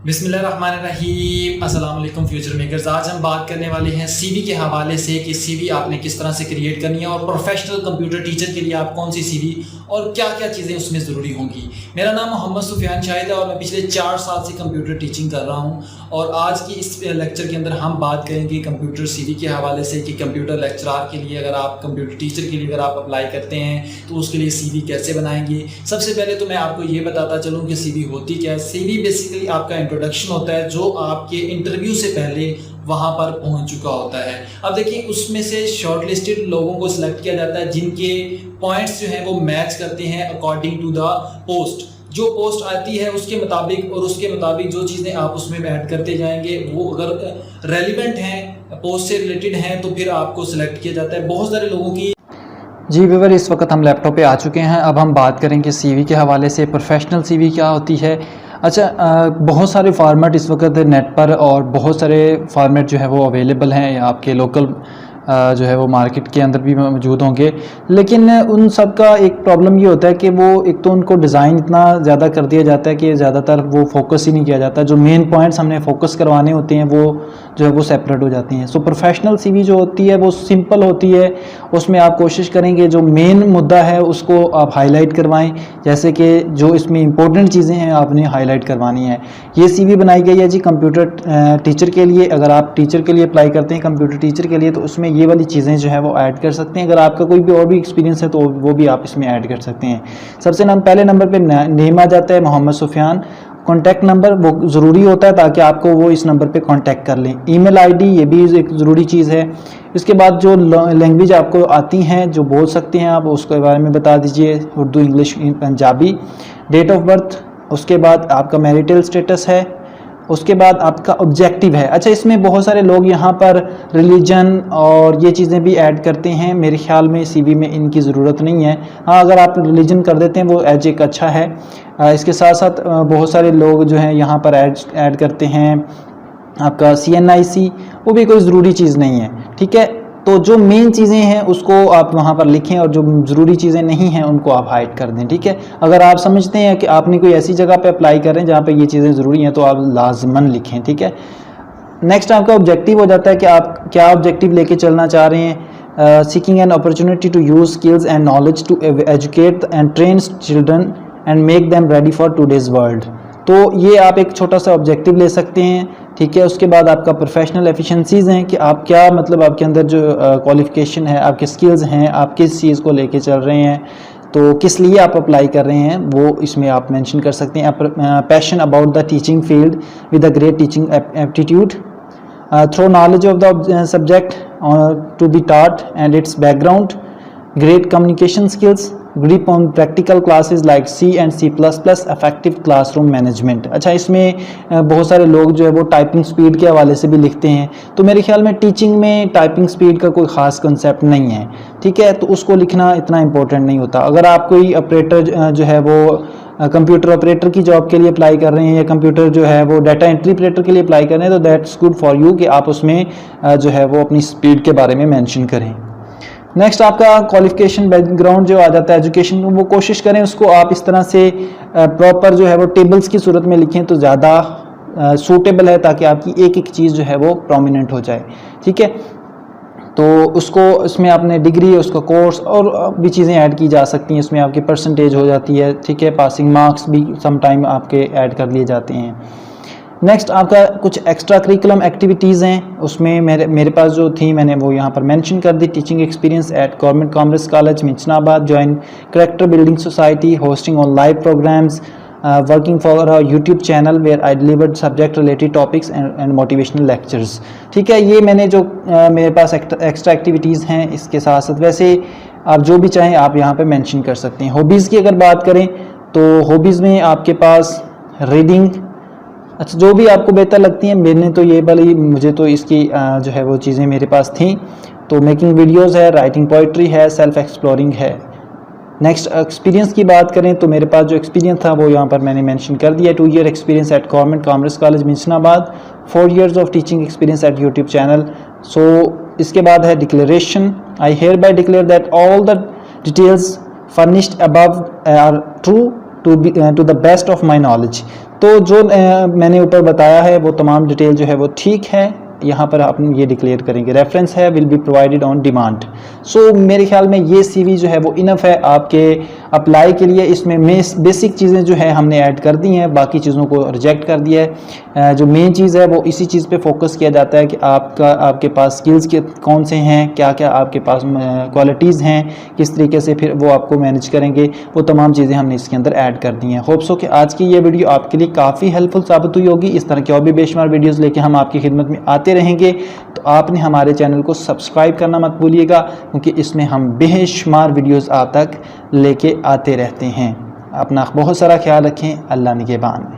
बिस्मिल्लाहिर्रहमानिर्रहीम, अस्सलाम वालेकुम फ्यूचर मेकर्स। आज हम बात करने वाले हैं सीवी के हवाले से कि सीवी आपने किस तरह से क्रिएट करनी है और प्रोफेशनल कंप्यूटर टीचर के लिए आप कौन सी सीवी और क्या क्या चीज़ें उसमें ज़रूरी होंगी। मेरा नाम मोहम्मद सुफियान शाहिद है और मैं पिछले 4 साल से कंप्यूटर टीचिंग कर रहा हूँ। और आज की इस लेक्चर के अंदर हम बात करेंगे कंप्यूटर सीवी के हवाले से कि कंप्यूटर लेक्चरार के लिए, अगर आप कंप्यूटर टीचर के लिए अगर आप अप्लाई करते हैं तो उसके लिए सीवी कैसे बनाएंगे। सबसे पहले तो मैं आपको ये बताता चलूँ कि सीवी होती क्या है। सीवी बेसिकली आपका इंट्रोडक्शन होता है जो आपके इंटरव्यू से पहले वहाँ पर पहुँच चुका होता है। अब देखिए, उसमें से शॉर्टलिस्टेड लोगों को सिलेक्ट किया जाता है जिनके पॉइंट्स जो हैं वो मैच करते हैं अकॉर्डिंग टू द पोस्ट। जो पोस्ट आती है उसके मुताबिक, और उसके मुताबिक जो चीज़ें आप उसमें ऐड करते जाएंगे वो अगर रेलिवेंट हैं, पोस्ट से रिलेटेड हैं, तो फिर आपको सिलेक्ट किया जाता है। बहुत सारे लोगों की जी व्यूअर, इस वक्त हम लैपटॉप पे आ चुके हैं। अब हम बात करेंगे सीवी के हवाले से। प्रोफेशनल सीवी क्या होती है। अच्छा, बहुत सारे फॉर्मेट इस वक्त नेट पर और बहुत सारे फॉर्मेट जो है वो अवेलेबल हैं आपके लोकल जो है वो मार्केट के अंदर भी मौजूद होंगे। लेकिन उन सब का एक प्रॉब्लम ये होता है कि वो एक तो उनको डिज़ाइन इतना ज़्यादा कर दिया जाता है कि ज़्यादातर वो फोकस ही नहीं किया जाता। जो मेन पॉइंट्स हमने फोकस करवाने होते हैं वो जो है वो सेपरेट हो जाती हैं। सो प्रोफेशनल सीवी जो होती है वो सिंपल होती है। उसमें आप कोशिश करेंगे जो मेन मुद्दा है उसको आप हाईलाइट करवाएं, जैसे कि जो इसमें इंपॉर्टेंट चीज़ें हैं आपने हाईलाइट करवानी है। ये सीवी बनाई गई है जी कंप्यूटर टीचर के लिए। अगर आप टीचर के लिए अप्लाई करते हैं कंप्यूटर टीचर के लिए तो उसमें ये वाली चीज़ें जो है वो ऐड कर सकते हैं। अगर आपका कोई भी और भी एक्सपीरियंस है तो वो भी आप इसमें ऐड कर सकते हैं। सबसे पहले नंबर पे नेम आ जाता है मोहम्मद सुफियान। कॉन्टैक्ट नंबर वो ज़रूरी होता है ताकि आपको वो इस नंबर पे कांटेक्ट कर लें। ईमेल आईडी ये भी एक ज़रूरी चीज़ है। इसके बाद जो लैंग्वेज आपको आती हैं जो बोल सकते हैं आप उसके बारे में बता दीजिए, Urdu, English, Punjabi. Date of birth, उसके बाद आपका मैरिटल स्टेटस है, उसके बाद आपका ऑब्जेक्टिव है। अच्छा, इसमें बहुत सारे लोग यहाँ पर रिलीजन और ये चीज़ें भी ऐड करते हैं। मेरे ख्याल में सीवी में इनकी ज़रूरत नहीं है। हाँ, अगर आप रिलीजन कर देते हैं वो एज एक अच्छा है। इसके साथ साथ बहुत सारे लोग जो हैं यहाँ पर ऐड करते हैं आपका CNIC, वो भी कोई ज़रूरी चीज़ नहीं है। ठीक है, तो जो मेन चीज़ें हैं उसको आप वहाँ पर लिखें और जो ज़रूरी चीज़ें नहीं हैं उनको आप हाइड कर दें। ठीक है, अगर आप समझते हैं कि आपने कोई ऐसी जगह पे अप्लाई कर रहे हैं जहाँ पे ये चीज़ें ज़रूरी हैं तो आप लाजमन लिखें। ठीक है, नेक्स्ट आपका ऑब्जेक्टिव हो जाता है कि आप क्या ऑब्जेक्टिव लेके चलना चाह रहे हैं। Seeking an opportunity to use skills and knowledge to educate and train children and make them ready for today's world. तो ये आप एक छोटा सा ऑब्जेक्टिव ले सकते हैं। ठीक है, उसके बाद आपका प्रोफेशनल एफिशिएंसीज़ हैं कि आप क्या, मतलब आपके अंदर जो क्वालिफ़िकेशन है, आपके स्किल्स हैं, आप किस चीज़ को लेके चल रहे हैं, तो किस लिए आप अप्लाई कर रहे हैं वो इसमें आप मेंशन कर सकते हैं। Passion about the teaching field with a great teaching aptitude, thorough knowledge of the subject to be taught and its background, great communication skills, grip on practical classes like C and C++, effective classroom management। अच्छा, इसमें बहुत सारे लोग जो है वो typing speed के हवाले से भी लिखते हैं, तो मेरे ख्याल में टीचिंग में टाइपिंग स्पीड का कोई ख़ास कंसेप्ट नहीं है। ठीक है, तो उसको लिखना इतना इंपॉर्टेंट नहीं होता। अगर आप कोई ऑपरेटर जो है वो कंप्यूटर ऑपरेटर की जॉब के लिए अप्लाई कर रहे हैं या कंप्यूटर जो है वो डाटा एंट्री ऑपरेटर के लिए अप्लाई कर रहे हैं तो दैट्स गुड फॉर यू कि आप उसमें जो है वो अपनी स्पीड के बारे में मेंशन करें। नेक्स्ट आपका क्वालिफिकेशन बैकग्राउंड जो आ जाता है एजुकेशन, वो कोशिश करें उसको आप इस तरह से प्रॉपर जो है वो टेबल्स की सूरत में लिखें तो ज़्यादा सूटेबल है, ताकि आपकी एक एक चीज़ जो है वो प्रोमिनेंट हो जाए। ठीक है, तो उसको इसमें आपने डिग्री, उसका कोर्स और भी चीज़ें ऐड की जा सकती हैं। इसमें आपकी परसेंटेज हो जाती है। ठीक है, पासिंग मार्क्स भी सम टाइम आपके ऐड कर लिए जाते हैं। नेक्स्ट आपका कुछ एक्स्ट्रा करिकुलम एक्टिविटीज़ हैं, उसमें मेरे पास जो थी मैंने वो यहाँ पर मेंशन कर दी। Teaching experience at government commerce college Minchinabad, join character building society, hosting on live programs, working for a YouTube channel where I delivered subject related topics and motivational lectures. ठीक है, ये मैंने जो मेरे पास एक्स्ट्रा एक्टिविटीज़ हैं इसके साथ साथ वैसे आप जो भी चाहें आप यहाँ पर मैंशन कर सकते हैं। हॉबीज़ की अगर बात करें तो हॉबीज़ में आपके पास रीडिंग, अच्छा जो भी आपको बेहतर लगती हैं। मैंने तो ये वाली, मुझे तो इसकी जो है वो चीज़ें मेरे पास थी, तो मेकिंग वीडियोस है, राइटिंग पोइट्री है, सेल्फ एक्सप्लोरिंग है। नेक्स्ट एक्सपीरियंस की बात करें तो मेरे पास जो एक्सपीरियंस था वो यहाँ पर मैंने मेंशन कर दिया। 2 year experience at government commerce college Minchinabad, 4 years of teaching experience at YouTube channel. So इसके बाद है declaration, I hereby declare that all the details furnished above are true to the best of my knowledge. तो जो मैंने ऊपर बताया है वो तमाम डिटेल जो है वो ठीक है। यहाँ पर आप ये डिक्लेयर करेंगे रेफरेंस है will be provided on demand. So मेरे ख्याल में ये सीवी जो है वो इनफ है आपके अप्लाई के लिए। इसमें बेसिक चीज़ें जो है हमने ऐड कर दी हैं, बाकी चीज़ों को रिजेक्ट कर दिया है। जो मेन चीज़ है वो इसी चीज़ पे फोकस किया जाता है कि आपके पास स्किल्स के कौन से हैं, क्या क्या आपके पास क्वालिटीज़ हैं, किस तरीके से फिर वो आपको मैनेज करेंगे, वो तमाम चीज़ें हमने इसके अंदर ऐड कर दी हैं। होप सो कि आज की ये वीडियो आपके लिए काफ़ी हेल्पफुल साबित हुई होगी। इस तरह की और भी बेशुमार वीडियोज़ लेके हम आपकी खिदमत में आते रहेंगे। तो आपने हमारे चैनल को सब्सक्राइब करना मत भूलिएगा, क्योंकि इसमें हम बेशुमार वीडियोस आप तक लेके आते रहते हैं। अपना बहुत सारा ख्याल रखें। अल्लाह निगहबान।